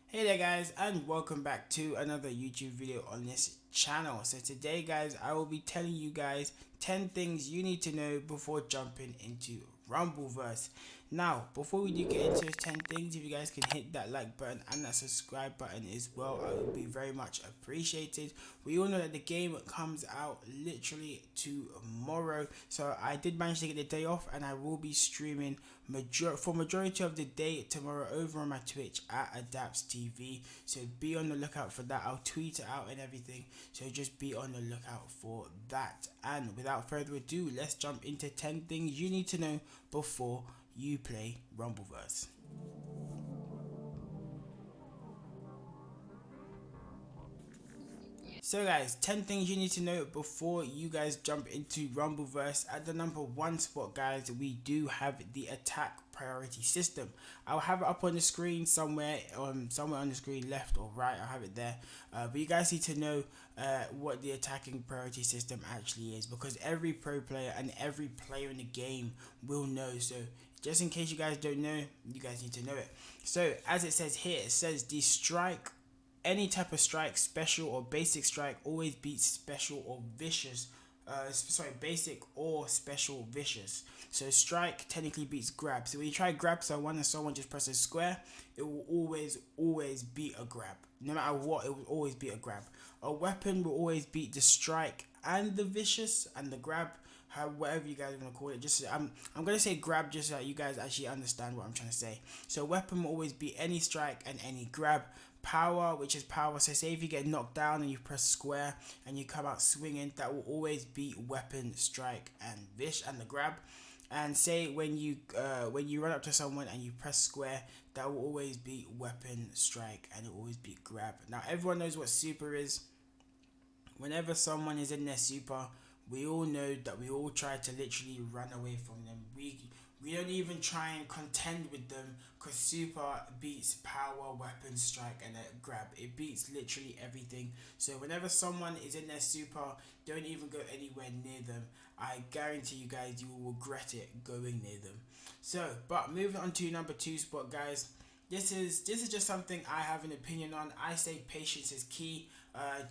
Hey there guys, and welcome back to another YouTube video on this channel. So today guys, I will be telling you guys 10 things you need to know before jumping into Rumbleverse. Now, before we do get into those 10 things, if you guys can hit that like button and that subscribe button as well, I would be very much appreciated. We all know that the game comes out literally tomorrow, so I did manage to get the day off, and I will be streaming for majority of the day tomorrow over on my Twitch at AdaptzTv. So be on the lookout for that. I'll tweet it out and everything, so just be on the lookout for that. And without further ado, let's jump into 10 things you need to know before you play Rumbleverse. So guys, 10 things you need to know before you guys jump into Rumbleverse. At the number 1 spot guys, we do have the attack priority system. I'll have it up on the screen somewhere on the screen, left or right. I'll have it there, but you guys need to know what the attacking priority system actually is, because every pro player and every player in the game will know. So just in case you guys don't know, you guys need to know it. So as it says here, it says the strike, any type of strike, special or basic strike, always beats special or vicious. Basic or special vicious. So strike technically beats grab. So when you try to grab someone and someone just presses square, it will always beat a grab. No matter what, it will always beat a grab. A weapon will always beat the strike and the vicious and the grab. Whatever you guys are gonna call it. Just I'm gonna say grab just so that you guys actually understand what I'm trying to say. So weapon will always beat any strike and any grab. Power, which is power, so say if you get knocked down and you press square and you come out swinging, that will always beat weapon, strike and vish and the grab. And say when you run up to someone and you press square, that will always beat weapon, strike, and it will always beat grab. Now everyone knows what super is. Whenever someone is in their super, we all know that we all try to literally run away from them. We don't even try and contend with them, because super beats power, weapon, strike, and a grab. It beats literally everything. So whenever someone is in their super, don't even go anywhere near them. I guarantee you guys, you will regret it going near them. So, but moving on to number 2 spot, guys. This is just something I have an opinion on. I say patience is key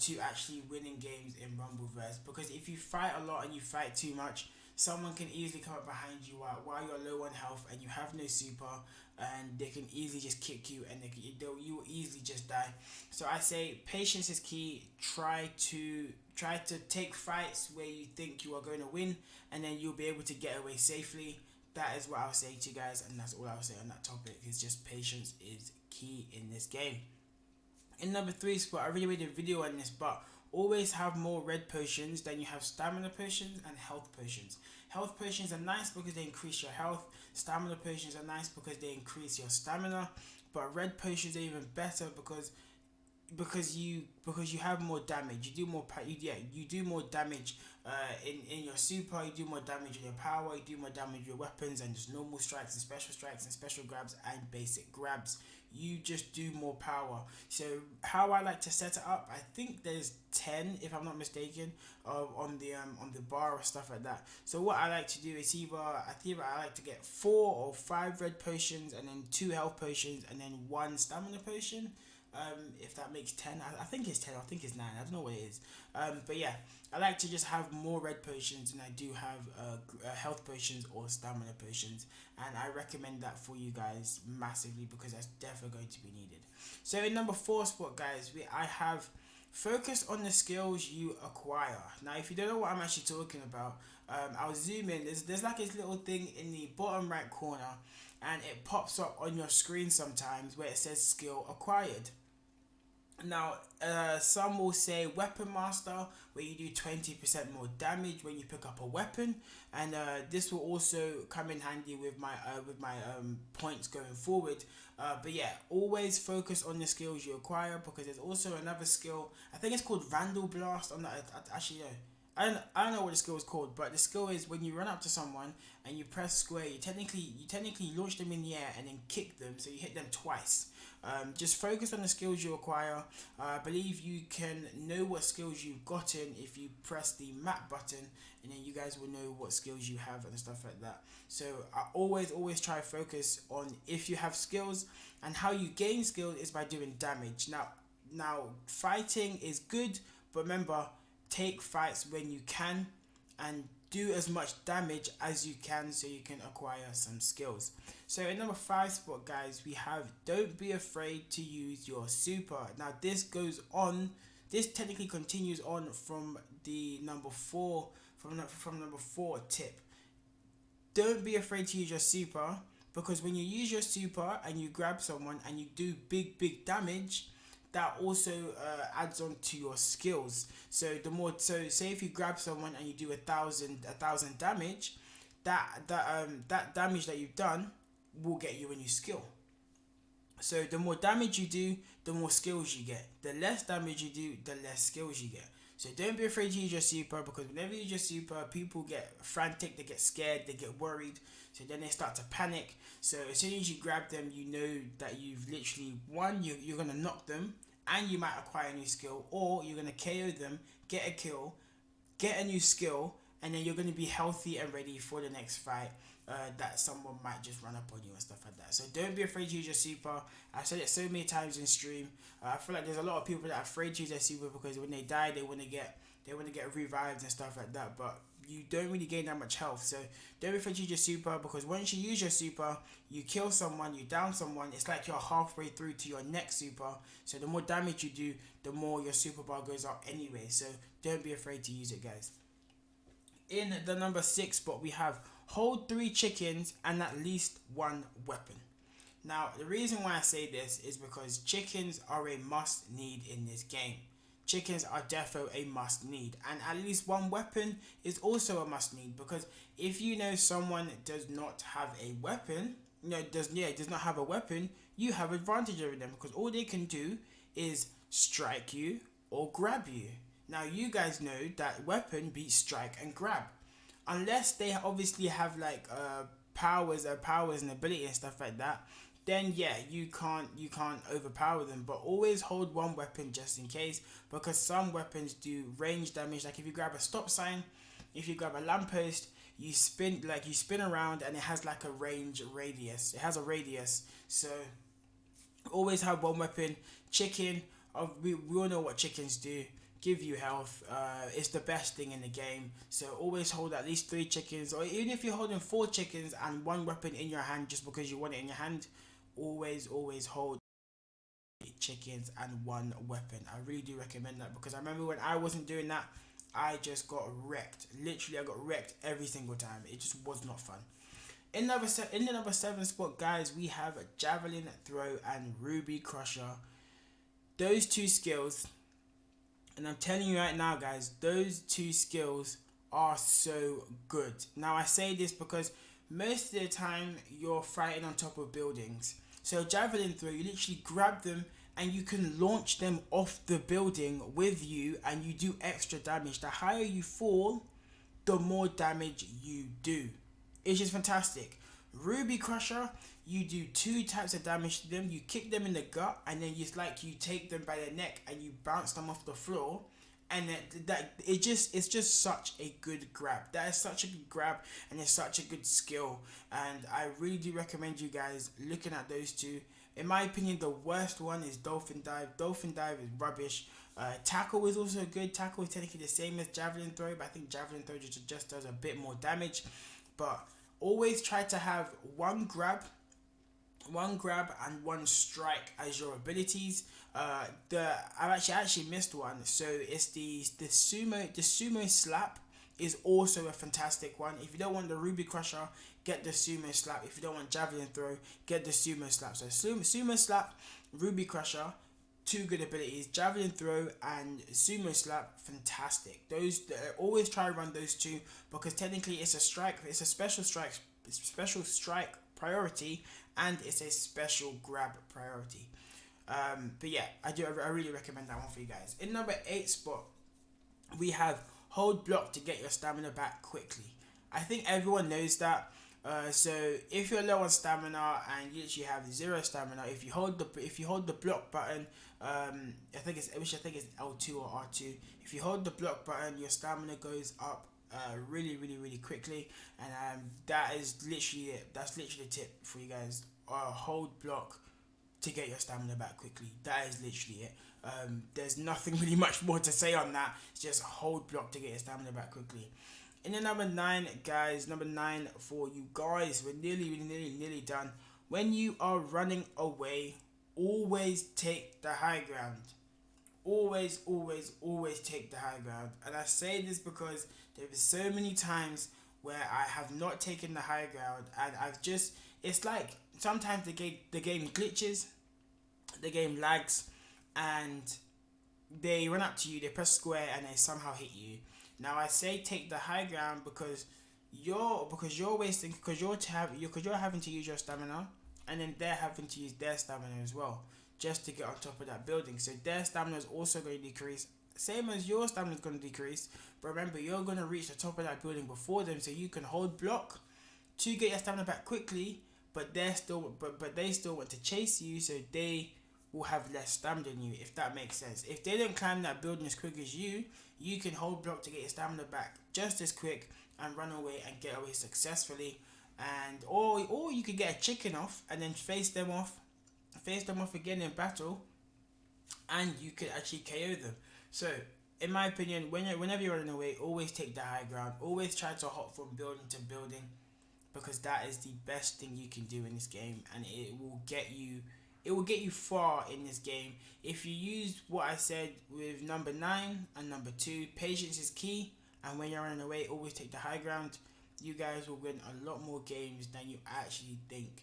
to actually winning games in Rumbleverse, because if you fight a lot and you fight too much, someone can easily come up behind you while you're low on health and you have no super, and they can easily just kick you, and you will easily just die. So I say patience is key. Try to take fights where you think you are going to win, and then you'll be able to get away safely. That is what I'll say to you guys, and that's all I'll say on that topic. Is just patience is key in this game. In number 3 spot, I already made a video on this, but always have more red potions than you have stamina potions and health potions. Health potions are nice because they increase your health. Stamina potions are nice because they increase your stamina. But red potions are even better because you have more damage. You do more you do more damage in your super. You do more damage in your power. You do more damage with your weapons, and just normal strikes and special grabs and basic grabs. You just do more power. So how I like to set it up, I think there's 10 if I'm not mistaken on the bar or stuff like that. So what I like to do is either I like to get 4 or 5 red potions, and then 2 health potions, and then 1 stamina potion. If that makes 10, I think it's 10, I think it's 9, I don't know what it is. But yeah, I like to just have more red potions than I do have health potions or stamina potions, and I recommend that for you guys massively, because that's definitely going to be needed. So in number 4 spot, guys, I have focus on the skills you acquire. Now if you don't know what I'm actually talking about, I'll zoom in. There's like this little thing in the bottom right corner, and it pops up on your screen sometimes where it says skill acquired. Now, some will say Weapon Master, where you do 20% more damage when you pick up a weapon, and this will also come in handy with my points going forward. But yeah, always focus on the skills you acquire, because there's also another skill. I think it's called Vandal Blast. I'm not actually no. I don't know what the skill is called, but the skill is when you run up to someone and you press square, you technically launch them in the air and then kick them, so you hit them twice. Just focus on the skills you acquire. I believe you can know what skills you've gotten if you press the map button, and then you guys will know what skills you have and stuff like that. So I always try to focus on if you have skills, and how you gain skills is by doing damage. Now fighting is good, but remember, take fights when you can and do as much damage as you can so you can acquire some skills. So in number 5 spot, guys, we have don't be afraid to use your super. Now this technically continues on from the number 4 from number 4 tip. Don't be afraid to use your super, because when you use your super and you grab someone and you do big damage, that also adds on to your skills. So say if you grab someone and you do a thousand damage, that damage that you've done will get you a new skill. So the more damage you do, the more skills you get. The less damage you do, the less skills you get. So don't be afraid to use your super, because whenever you use your super, people get frantic, they get scared, they get worried. So then they start to panic. So as soon as you grab them, you know that you've literally won. You're going to knock them, and you might acquire a new skill, or you're going to KO them, get a kill, get a new skill, and then you're going to be healthy and ready for the next fight. That someone might just run up on you and stuff like that. So don't be afraid to use your super. I've said it so many times in stream. I feel like there's a lot of people that are afraid to use their super because when they die, they want to get revived and stuff like that. But you don't really gain that much health. So don't be afraid to use your super, because once you use your super, you kill someone, you down someone, it's like you're halfway through to your next super. So the more damage you do, the more your super bar goes up anyway. So don't be afraid to use it, guys. In the number 6 spot, we have hold 3 chickens and at least 1 weapon. Now, the reason why I say this is because chickens are a must need in this game. Chickens are defo a must need, and at least 1 weapon is also a must need, because if you know someone does not have a weapon, does not have a weapon, you have advantage over them, because all they can do is strike you or grab you. Now you guys know that weapon beats strike and grab, unless they obviously have like powers and ability and stuff like that. Then yeah, you can't overpower them. But always hold 1 weapon just in case, because some weapons do range damage. Like if you grab a stop sign, if you grab a lamppost, you spin around and it has like a radius. It has a radius. So always have 1 weapon. Chicken, we all know what chickens do. Give you health. It's the best thing in the game. So always hold at least 3 chickens, or even if you're holding 4 chickens and 1 weapon in your hand just because you want it in your hand, always hold chickens and 1 weapon. I really do recommend that, because I remember when I wasn't doing that, I just got wrecked. Literally, I got wrecked every single time. It just was not fun. In the number 7 spot, guys, we have a Javelin throw and Ruby Crusher. Those 2 skills, and I'm telling you right now, guys, those 2 skills are so good. Now I say this because most of the time you're fighting on top of buildings. So Javelin throw, you literally grab them and you can launch them off the building with you, and you do extra damage. The higher you fall, the more damage you do. It's just fantastic. Ruby Crusher, you do 2 types of damage to them. You kick them in the gut, and then you take them by the neck and you bounce them off the floor. And it's just such a good grab. That is such a good grab, and it's such a good skill. And I really do recommend you guys looking at those 2. In my opinion, the worst one is Dolphin Dive. Dolphin Dive is rubbish. Tackle is also good. Tackle is technically the same as Javelin Throw, but I think Javelin Throw just does a bit more damage. But always try to have 1 grab and 1 strike as your abilities. I actually missed one. So it's the sumo slap is also a fantastic one. If you don't want the Ruby Crusher, get the sumo slap. If you don't want Javelin Throw, get the sumo slap. So sumo slap, Ruby Crusher, 2 good abilities. Javelin Throw and sumo slap, fantastic. Those always try to run those 2, because technically it's a special strike priority, and it's a special grab priority. But yeah, I really recommend that one for you guys. In number 8 spot, we have hold block to get your stamina back quickly. I think everyone knows that. So if you're low on stamina and you literally have zero stamina, if you hold the block button, I think it's L2 or R2. If you hold the block button, your stamina goes up really quickly, and that is literally it. That's literally the tip for you guys. Hold block to get your stamina back quickly. That is literally it. There's nothing really much more to say on that. It's just hold block to get your stamina back quickly. And then number 9, guys, number 9 for you guys, we're nearly done. When you are running away, always take the high ground. Always take the high ground. And I say this because there is so many times where I have not taken the high ground, and it's like sometimes the game glitches, the game lags, and they run up to you, they press square, and they somehow hit you. Now I say take the high ground because you're wasting, because you're having to use your stamina, and then they're having to use their stamina as well just to get on top of that building. So their stamina is also going to decrease, same as your stamina is going to decrease. But remember, you're going to reach the top of that building before them, so you can hold block to get your stamina back quickly. But they still want to chase you, so they will have less stamina than you, if that makes sense. If they don't climb that building as quick as you can hold block to get your stamina back just as quick and run away and get away successfully. And or you could get a chicken off and then face them off again in battle, and you could actually KO them. So in my opinion, whenever you're running away, always take the high ground. Always try to hop from building to building, because that is the best thing you can do in this game, and it will get you far in this game. If you use what I said with number 9 and number 2, patience is key, and when you're running away, always take the high ground. You guys will win a lot more games than you actually think.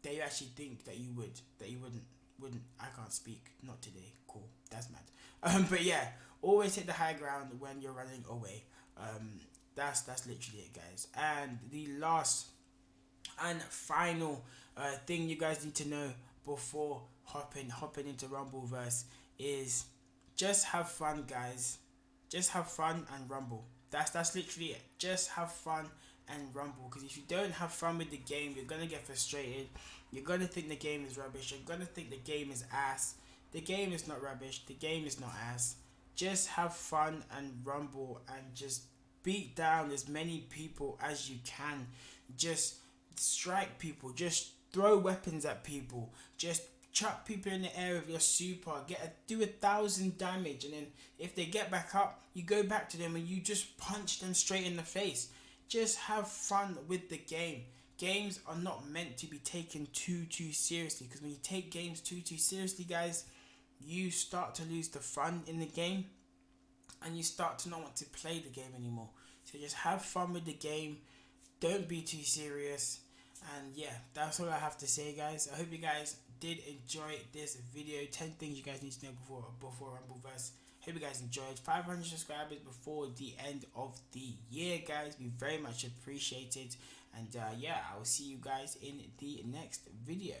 That you wouldn't. I can't speak. Not today. Cool. That's mad. But yeah, always take the high ground when you're running away. That's literally it, guys. And the last and final thing you guys need to know before hopping into Rumbleverse is just have fun, guys. Just have fun and rumble. That's literally it. Just have fun and rumble. Because if you don't have fun with the game, you're gonna get frustrated. You're gonna think the game is rubbish. You're gonna think the game is ass. The game is not rubbish. The game is not ass. Just have fun and rumble, and just beat down as many people as you can. Just strike people. Just throw weapons at people. Just chuck people in the air with your super. Do 1,000 damage, and then if they get back up, you go back to them and you just punch them straight in the face. Just have fun with the game. Games are not meant to be taken too seriously, because when you take games too seriously, guys, you start to lose the fun in the game, and you start to not want to play the game anymore. So just have fun with the game. Don't be too serious. And yeah, that's all I have to say, guys. I hope you guys did enjoy this video. 10 things you guys need to know before Rumbleverse. Hope you guys enjoyed. 500 subscribers before the end of the year, guys. We very much appreciate it. And yeah, I will see you guys in the next video.